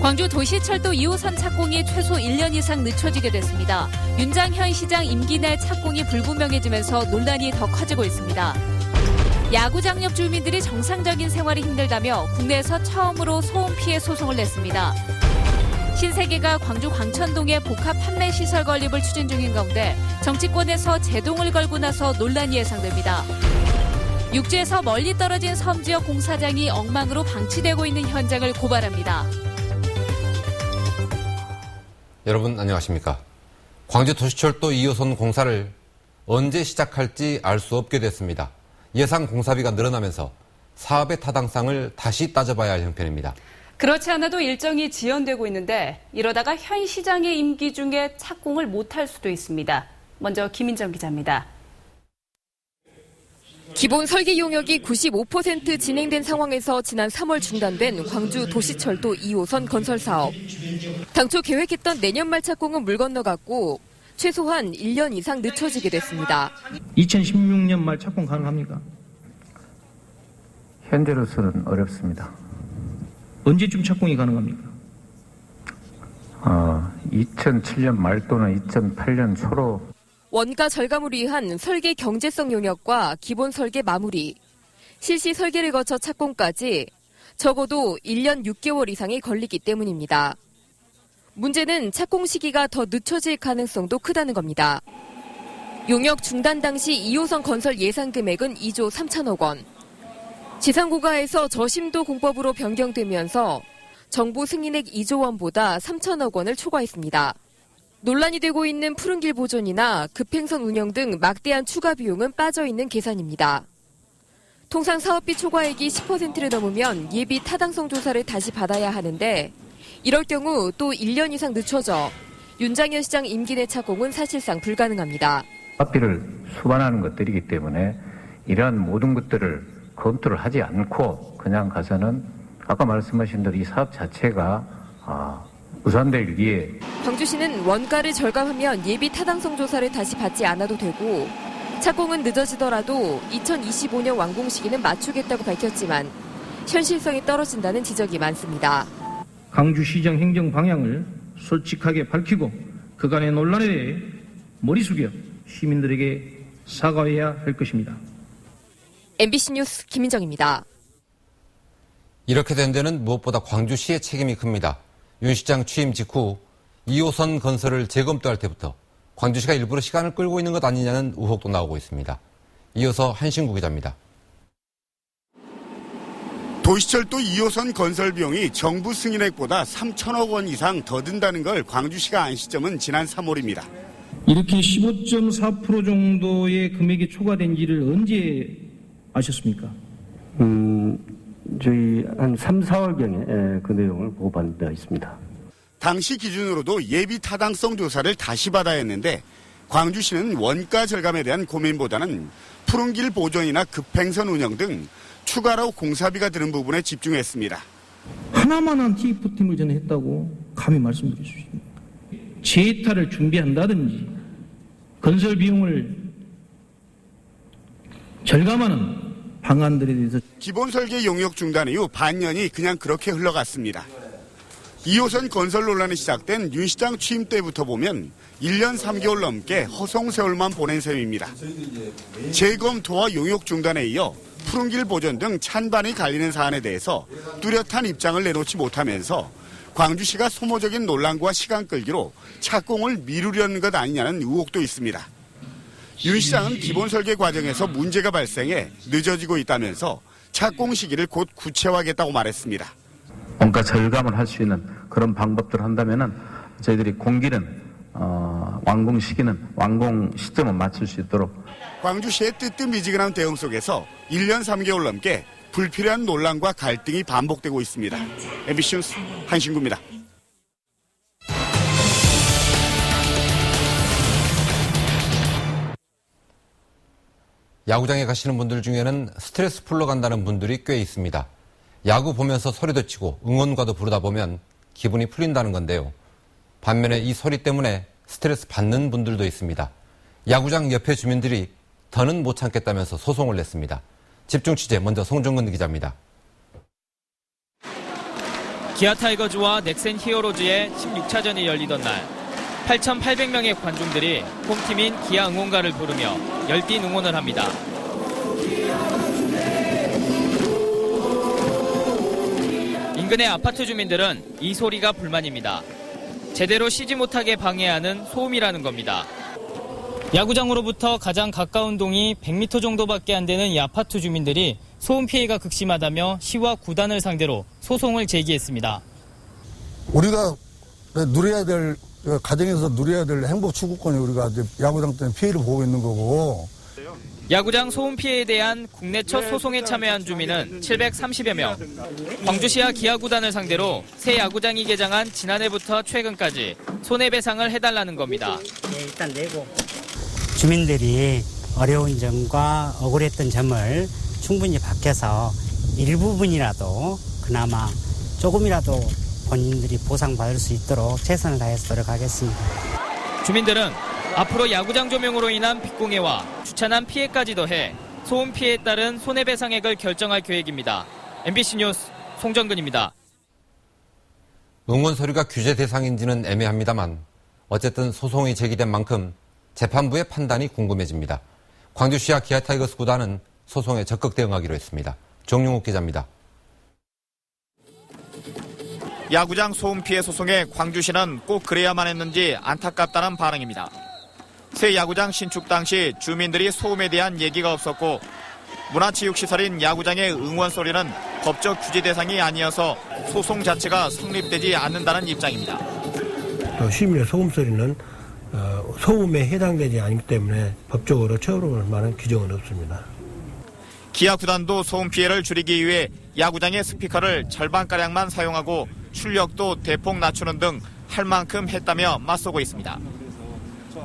광주 도시철도 2호선 착공이 최소 1년 이상 늦춰지게 됐습니다. 윤장현 시장 임기 내 착공이 불분명해지면서 논란이 더 커지고 있습니다. 야구장 옆 주민들이 정상적인 생활이 힘들다며 국내에서 처음으로 소음 피해 소송을 냈습니다. 신세계가 광주 광천동의 복합 판매 시설 건립을 추진 중인 가운데 정치권에서 제동을 걸고 나서 논란이 예상됩니다. 육지에서 멀리 떨어진 섬 지역 공사장이 엉망으로 방치되고 있는 현장을 고발합니다. 여러분 안녕하십니까. 광주 도시철도 2호선 공사를 언제 시작할지 알 수 없게 됐습니다. 예상 공사비가 늘어나면서 사업의 타당성을 다시 따져봐야 할 형편입니다. 그렇지 않아도 일정이 지연되고 있는데 이러다가 현 시장의 임기 중에 착공을 못할 수도 있습니다. 먼저 김인정 기자입니다. 기본 설계 용역이 95% 진행된 상황에서 지난 3월 중단된 광주 도시철도 2호선 건설 사업. 당초 계획했던 내년 말 착공은 물 건너갔고 최소한 1년 이상 늦춰지게 됐습니다. 2016년 말 착공 가능합니까? 현재로서는 어렵습니다. 언제쯤 착공이 가능합니까? 2007년 말 또는 2008년 초로. 원가 절감을 위한 설계 경제성 용역과 기본 설계 마무리, 실시 설계를 거쳐 착공까지 적어도 1년 6개월 이상이 걸리기 때문입니다. 문제는 착공 시기가 더 늦춰질 가능성도 크다는 겁니다. 용역 중단 당시 2호선 건설 예산 금액은 2조 3천억 원. 지상고가에서 저심도 공법으로 변경되면서 정부 승인액 2조 원보다 3천억 원을 초과했습니다. 논란이 되고 있는 푸른길 보존이나 급행선 운영 등 막대한 추가 비용은 빠져있는 계산입니다. 통상 사업비 초과액이 10%를 넘으면 예비 타당성 조사를 다시 받아야 하는데 이럴 경우 또 1년 이상 늦춰져 윤장현 시장 임기 내 착공은 사실상 불가능합니다. 사업비를 수반하는 것들이기 때문에 이러한 모든 것들을 검토를 하지 않고 그냥 가서는 아까 말씀하신 대로 이 사업 자체가 무산될 위에. 광주시는 원가를 절감하면 예비 타당성 조사를 다시 받지 않아도 되고 착공은 늦어지더라도 2025년 완공 시기는 맞추겠다고 밝혔지만 현실성이 떨어진다는 지적이 많습니다. 광주시정 행정 방향을 솔직하게 밝히고 그간의 논란에 대해 머리 숙여 시민들에게 사과해야 할 것입니다. MBC 뉴스 김인정입니다. 이렇게 된 데는 무엇보다 광주시의 책임이 큽니다. 윤 시장 취임 직후 2호선 건설을 재검토할 때부터 광주시가 일부러 시간을 끌고 있는 것 아니냐는 의혹도 나오고 있습니다. 이어서 한신구 기자입니다. 도시철도 2호선 건설 비용이 정부 승인액보다 3천억 원 이상 더 든다는 걸 광주시가 안 시점은 지난 3월입니다. 이렇게 15.4% 정도의 금액이 초과된지를 언제 아셨습니까? 저희 한 3, 4월경에 그 내용을 보고받은 데가 있습니다. 당시 기준으로도 예비 타당성 조사를 다시 받아야 했는데 광주시는 원가 절감에 대한 고민보다는 푸른길 보존이나 급행선 운영 등 추가로 공사비가 드는 부분에 집중했습니다. 하나만한 TF팀을 저는 했다고 감히 말씀드릴 수 있습니다. 재타를 준비한다든지 건설 비용을 절감하는 방안들에 대해서 기본 설계 용역 중단 이후 반년이 그냥 그렇게 흘러갔습니다. 2호선 건설 논란이 시작된 윤 시장 취임 때부터 보면 1년 3개월 넘게 허송세월만 보낸 셈입니다. 재검토와 용역 중단에 이어 푸른길 보존 등 찬반이 갈리는 사안에 대해서 뚜렷한 입장을 내놓지 못하면서 광주시가 소모적인 논란과 시간 끌기로 착공을 미루려는 것 아니냐는 의혹도 있습니다. 윤 시장은 기본 설계 과정에서 문제가 발생해 늦어지고 있다면서 착공 시기를 곧 구체화하겠다고 말했습니다. 원가 절감을 할 수 있는 그런 방법들을 한다면은 저희들이 공기는 완공 시기는 완공 시점을 맞출 수 있도록. 광주시의 뜨뜻미지근한 대응 속에서 1년 3개월 넘게 불필요한 논란과 갈등이 반복되고 있습니다. MBC 뉴스 한신구입니다. 야구장에 가시는 분들 중에는 스트레스 풀러 간다는 분들이 꽤 있습니다. 야구 보면서 소리도 치고 응원가도 부르다 보면 기분이 풀린다는 건데요. 반면에 이 소리 때문에 스트레스 받는 분들도 있습니다. 야구장 옆에 주민들이 더는 못 참겠다면서 소송을 냈습니다. 집중 취재 먼저 송정근 기자입니다. 기아 타이거즈와 넥센 히어로즈의 16차전이 열리던 날 8,800명의 관중들이 홈팀인 기아 응원가를 부르며 열띤 응원을 합니다. 인근의 아파트 주민들은 이 소리가 불만입니다. 제대로 쉬지 못하게 방해하는 소음이라는 겁니다. 야구장으로부터 가장 가까운 동이 100m 정도밖에 안 되는 이 아파트 주민들이 소음 피해가 극심하다며 시와 구단을 상대로 소송을 제기했습니다. 우리가 누려야 될, 가정에서 누려야 될 행복 추구권이 우리가 야구장 때문에 피해를 보고 있는 거고. 야구장 소음 피해에 대한 국내 첫 소송에 참여한 주민은 730여 명. 광주시와 기아구단을 상대로 새 야구장이 개장한 지난해부터 최근까지 손해배상을 해달라는 겁니다. 네, 일단 내고. 주민들이 어려운 점과 억울했던 점을 충분히 밝혀서 일부분이라도 그나마 조금이라도 본인들이 보상받을 수 있도록 최선을 다해서 노력하겠습니다. 주민들은 앞으로 야구장 조명으로 인한 빗공해와 주차난 피해까지 더해 소음 피해에 따른 손해배상액을 결정할 계획입니다. MBC 뉴스 송정근입니다. 응원 소리가 규제 대상인지는 애매합니다만 어쨌든 소송이 제기된 만큼 재판부의 판단이 궁금해집니다. 광주시와 기아 타이거스 구단은 소송에 적극 대응하기로 했습니다. 정용욱 기자입니다. 야구장 소음 피해 소송에 광주시는 꼭 그래야만 했는지 안타깝다는 반응입니다. 새 야구장 신축 당시 주민들이 소음에 대한 얘기가 없었고 문화체육시설인 야구장의 응원 소리는 법적 규제 대상이 아니어서 소송 자체가 성립되지 않는다는 입장입니다. 시민의 소음 소리는 소음에 해당되지 않기 때문에 법적으로 처벌할 만한 규정은 없습니다. 기아 구단도 소음 피해를 줄이기 위해 야구장의 스피커를 절반가량만 사용하고 출력도 대폭 낮추는 등 할 만큼 했다며 맞서고 있습니다.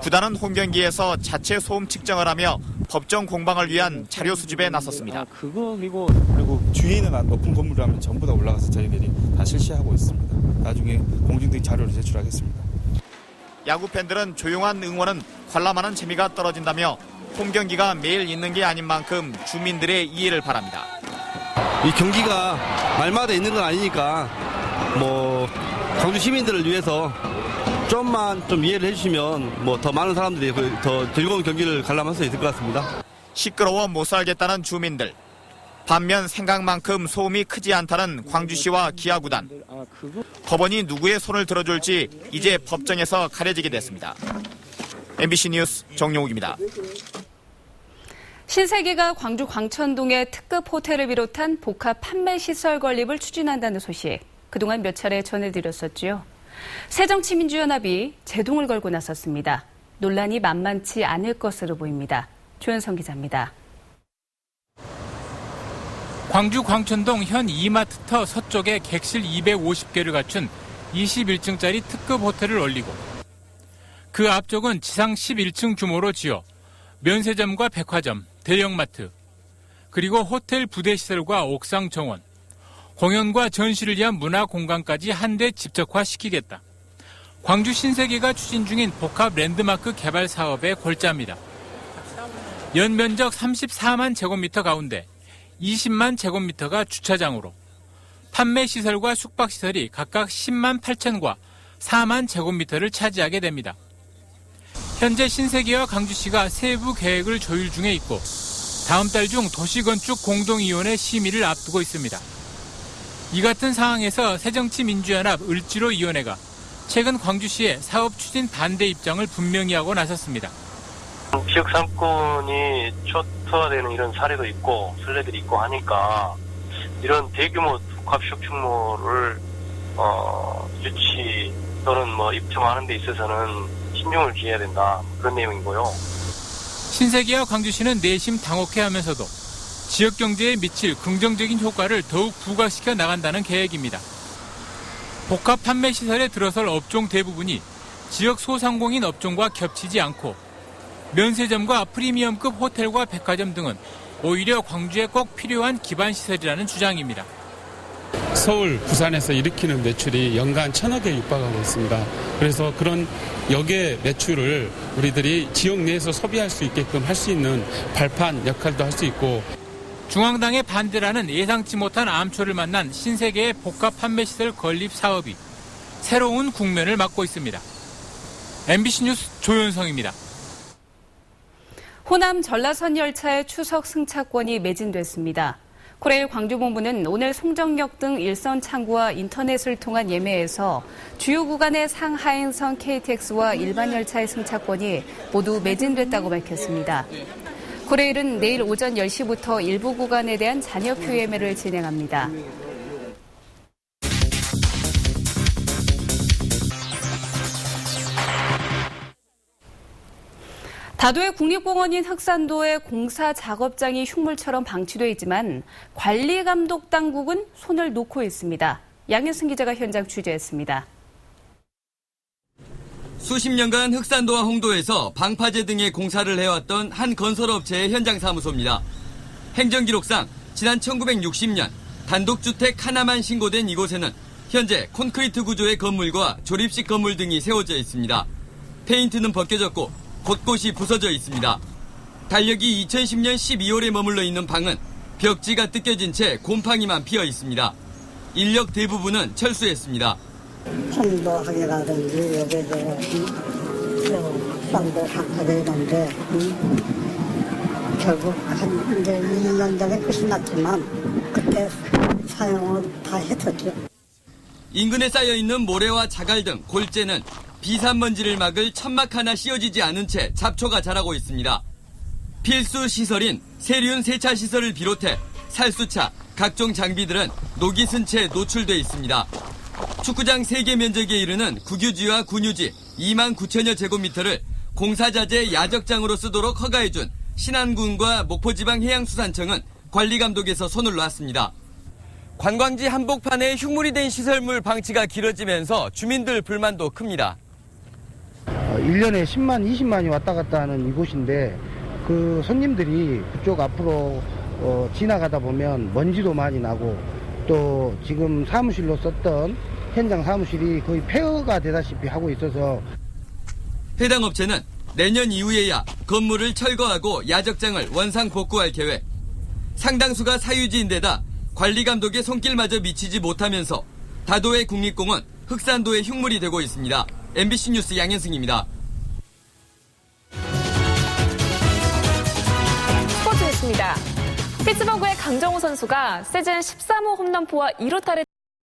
구단은 홈경기에서 자체 소음 측정을 하며 법정 공방을 위한 자료 수집에 나섰습니다. 그리고 주위에 있는 높은 건물이라면 전부 다 올라가서 저희들이 다 실시하고 있습니다. 나중에 공중등 자료를 제출하겠습니다. 야구 팬들은 조용한 응원은 관람하는 재미가 떨어진다며 홈경기가 매일 있는 게 아닌 만큼 주민들의 이해를 바랍니다. 이 경기가 말마다 있는 건 아니니까 광주 시민들을 위해서 좀만 좀 이해를 해주시면 더 많은 사람들이 더 즐거운 경기를 관람할 수 있을 것 같습니다. 시끄러워 못 살겠다는 주민들. 반면 생각만큼 소음이 크지 않다는 광주시와 기아구단. 법원이 누구의 손을 들어줄지 이제 법정에서 가려지게 됐습니다. MBC 뉴스 정용욱입니다. 신세계가 광주 광천동의 특급 호텔을 비롯한 복합 판매 시설 건립을 추진한다는 소식 그동안 몇 차례 전해드렸었지요. 새정치민주연합이 제동을 걸고 나섰습니다. 논란이 만만치 않을 것으로 보입니다. 조현성 기자입니다. 광주 광천동 현 이마트터 서쪽에 객실 250개를 갖춘 21층짜리 특급 호텔을 올리고 그 앞쪽은 지상 11층 규모로 지어 면세점과 백화점, 대형마트, 그리고 호텔 부대시설과 옥상 정원, 공연과 전시를 위한 문화공간까지 한데 집적화시키겠다. 광주 신세계가 추진 중인 복합 랜드마크 개발 사업의 골자입니다. 연면적 34만 제곱미터 가운데 20만 제곱미터가 주차장으로 판매시설과 숙박시설이 각각 10만 8천과 4만 제곱미터를 차지하게 됩니다. 현재 신세계와 광주시가 세부 계획을 조율 중에 있고 다음 달 중 도시건축 공동위원회 심의를 앞두고 있습니다. 이 같은 상황에서 새정치민주연합 을지로위원회가 최근 광주시의 사업 추진 반대 입장을 분명히 하고 나섰습니다. 지역 상권이 초토화되는 이런 사례도 있고 선례들이 있고 하니까 이런 대규모 복합축축물을 유치 또는 입점하는 데 있어서는 신중을 기해야 된다, 그런 내용이고요. 신세계와 광주시는 내심 당혹해하면서도 지역 경제에 미칠 긍정적인 효과를 더욱 부각시켜 나간다는 계획입니다. 복합 판매 시설에 들어설 업종 대부분이 지역 소상공인 업종과 겹치지 않고 면세점과 프리미엄급 호텔과 백화점 등은 오히려 광주에 꼭 필요한 기반 시설이라는 주장입니다. 서울, 부산에서 일으키는 매출이 연간 1,000억에 육박하고 있습니다. 그래서 그런 역의 매출을 우리들이 지역 내에서 소비할 수 있게끔 할 수 있는 발판 역할도 할 수 있고 중앙당의 반대라는 예상치 못한 암초를 만난 신세계의 복합 판매시설 건립 사업이 새로운 국면을 맞고 있습니다. MBC 뉴스 조윤성입니다. 호남 전라선 열차의 추석 승차권이 매진됐습니다. 코레일 광주본부는 오늘 송정역 등 일선 창구와 인터넷을 통한 예매에서 주요 구간의 상하행선 KTX와 일반 열차의 승차권이 모두 매진됐다고 밝혔습니다. 코레일은 내일 오전 10시부터 일부 구간에 대한 잔여표 예매를 진행합니다. 다도의 국립공원인 흑산도의 공사 작업장이 흉물처럼 방치돼 있지만 관리감독 당국은 손을 놓고 있습니다. 양현승 기자가 현장 취재했습니다. 수십 년간 흑산도와 홍도에서 방파제 등의 공사를 해왔던 한 건설업체의 현장 사무소입니다. 행정기록상 지난 1960년 단독주택 하나만 신고된 이곳에는 현재 콘크리트 구조의 건물과 조립식 건물 등이 세워져 있습니다. 페인트는 벗겨졌고 곳곳이 부서져 있습니다. 달력이 2010년 12월에 머물러 있는 방은 벽지가 뜯겨진 채 곰팡이만 피어 있습니다. 인력 대부분은 철수했습니다. 홍도항이라든지 여기도 쌍도 상파되는데 결국 한 이제 1년 전에 끝이 났지만 그때 사용을 다 했었죠. 인근에 쌓여있는 모래와 자갈 등 골재는 비산먼지를 막을 천막 하나 씌워지지 않은 채 잡초가 자라고 있습니다. 필수 시설인 세륜 세차 시설을 비롯해 살수차, 각종 장비들은 녹이 쓴 채 노출돼 있습니다. 축구장 3개 면적에 이르는 국유지와 군유지 2만 9천여 제곱미터를 공사자재 야적장으로 쓰도록 허가해준 신안군과 목포지방해양수산청은 관리감독에서 손을 놨습니다. 관광지 한복판에 흉물이 된 시설물 방치가 길어지면서 주민들 불만도 큽니다. 1년에 10만, 20만이 왔다 갔다 하는 이곳인데 그 손님들이 그쪽 앞으로 지나가다 보면 먼지도 많이 나고 또 지금 사무실로 썼던 현장 사무실이 거의 폐허가 되다시피 하고 있어서 해당 업체는 내년 이후에야 건물을 철거하고 야적장을 원상 복구할 계획. 상당수가 사유지인데다 관리감독의 손길마저 미치지 못하면서 다도의 국립공원, 흑산도의 흉물이 되고 있습니다. MBC 뉴스 양현승입니다. 스포츠였습니다. 피츠버그의 강정호 선수가 시즌 13호 홈런포와 2루타를